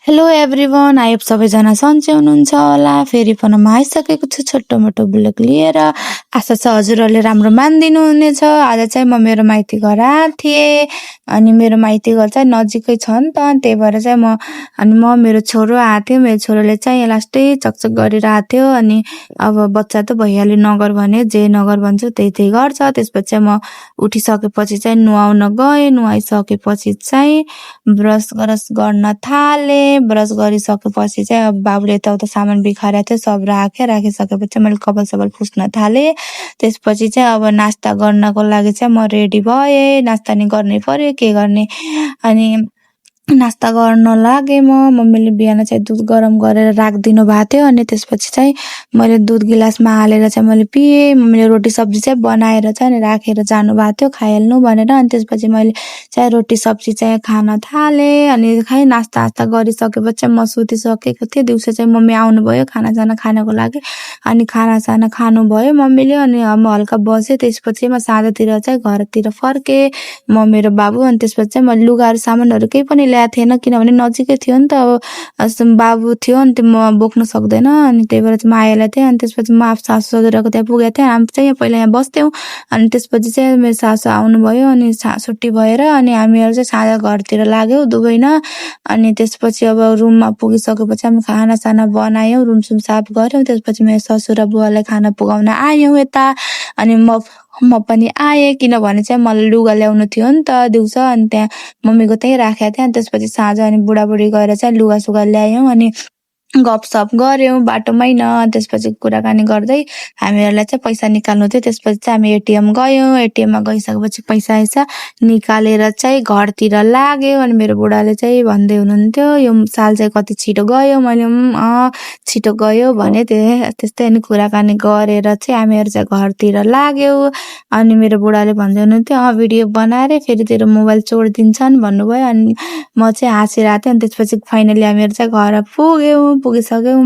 Hello everyone, I hope सबैजना सन्चै हुनुहुन्छ होला। फेरि पनि म आइसकेको छु छोटो मोटो ब्लग लिएर। आशा छ हजुरहरूले राम्रो मानिदिनु हुनेछ। आज चाहिँ म मेरो माइती घर आएको थिएँ। अनि मेरो माइती घर चाहिँ नजिकै छ नि त, त्यही भएर चाहिँ म मेरो छोरो आएको थियो। मेरो छोरोले चाहिँ लास्टै चकचक गरेर आएको थियो। अनि अब बच्चा त भइहाल्यो, नगर भने जे नगर भन्छु त्यही त्यही गर्छ। त्यसपछि चाहिँ म उठिसकेपछि चाहिँ नुहाउन गएँ। नुहाइसकेपछि चाहिँ ब्रस गर्न थालेँ। ब्रस गरिसकेपछि चाहिँ अब बाबुले यताउता सामान बिखारेको थियो, सब राखिसकेपछि मैले कपाल सपाल पुस्न थालेँ। त्यसपछि चाहिँ अब नास्ता गर्नको लागि चाहिँ म रेडी भएँ। नास्ता नि गर्नै पर्यो, के गर्ने। अनि नास्ता गर्न लागेँ। मम्मीले बिहान चाहिँ दुध गरम गरेर राखिदिनु भएको थियो। अनि त्यसपछि चाहिँ मैले दुध गिलासमा हालेर चाहिँ मैले पिएँ। मम्मीले रोटी सब्जी चाहिँ बनाएर चाहिँ राखेर जानुभएको थियो खाइहाल्नु भनेर। अनि त्यसपछि मैले चाहिँ रोटी सब्जी चाहिँ खान थालेँ। अनि खै नास्ता गरिसकेपछि चाहिँ म सुतिसकेको थिएँ। दिउँसो चाहिँ मम्मी आउनुभयो खानासाना खानको लागि। अनि खानासाना खानुभयो मम्मीले। अनि म हल्का बसेँ। त्यसपछि म साँझतिर चाहिँ घरतिर फर्केँ, म मेरो बाबु। अनि त्यसपछि चाहिँ मैले लुगाहरू सामानहरू केही पनि ल्याएको थिएन, किनभने नजिकै थियो नि त। अब बाबु थियो, अनि त्यो म बोक्न सक्दैन। अनि त्यही भएर चाहिँ म आइहालेको थिएँ। अनि त्यसपछि म आफ्नो सासू ससुराको त्यहाँ पुगेको थिएँ। हामी चाहिँ पहिला यहाँ बस्थ्यौँ। अनि त्यसपछि चाहिँ मेरो सासू आउनुभयो। अनि छुट्टी भएर अनि हामीहरू चाहिँ साँझ घरतिर लाग्यौँ दुवै न। अनि त्यसपछि अब रुममा पुगिसकेपछि हामी खानासाना बनायौँ, रुमसुम साफ गऱ्यौँ। त्यसपछि मेरो ससुर र बुवालाई खाना पुगाउन आयौँ यता। अनि म पनि आएँ, किनभने चाहिँ मलाई लुगा ल्याउनु थियो नि त दिउँसो। अनि त्यहाँ मम्मीको त्यहीँ राखेको थिएँ। अनि त्यसपछि साँझ अनि बुढाबुढी गएर चाहिँ लुगासुगा ल्यायौँ। अनि गफसफ गऱ्यौँ बाटोमै न। त्यसपछि कुराकानी गर्दै हामीहरूलाई चाहिँ पैसा निकाल्नु थियो। त्यसपछि चाहिँ हामी एटिएम गयौँ। एटिएममा गइसकेपछि पैसा निकालेर चाहिँ घरतिर लाग्यौँ। अनि मेरो बुढाले चाहिँ भन्दै हुनुहुन्थ्यो, यो साल चाहिँ कति छिटो गयो। मैले छिटो गयो भने त्यस्तै। अनि कुराकानी गरेर चाहिँ हामीहरू चाहिँ घरतिर लाग्यौँ। अनि मेरो बुढाले भन्दै हुनुहुन्थ्यो, भिडियो बनाएर फेरि तेरो मोबाइल चोरिदिन्छन् भन्नुभयो। अनि म चाहिँ हाँसिरहेको थिएँ। अनि त्यसपछि फाइनली हामीहरू चाहिँ घर पुगिसक्यौँ।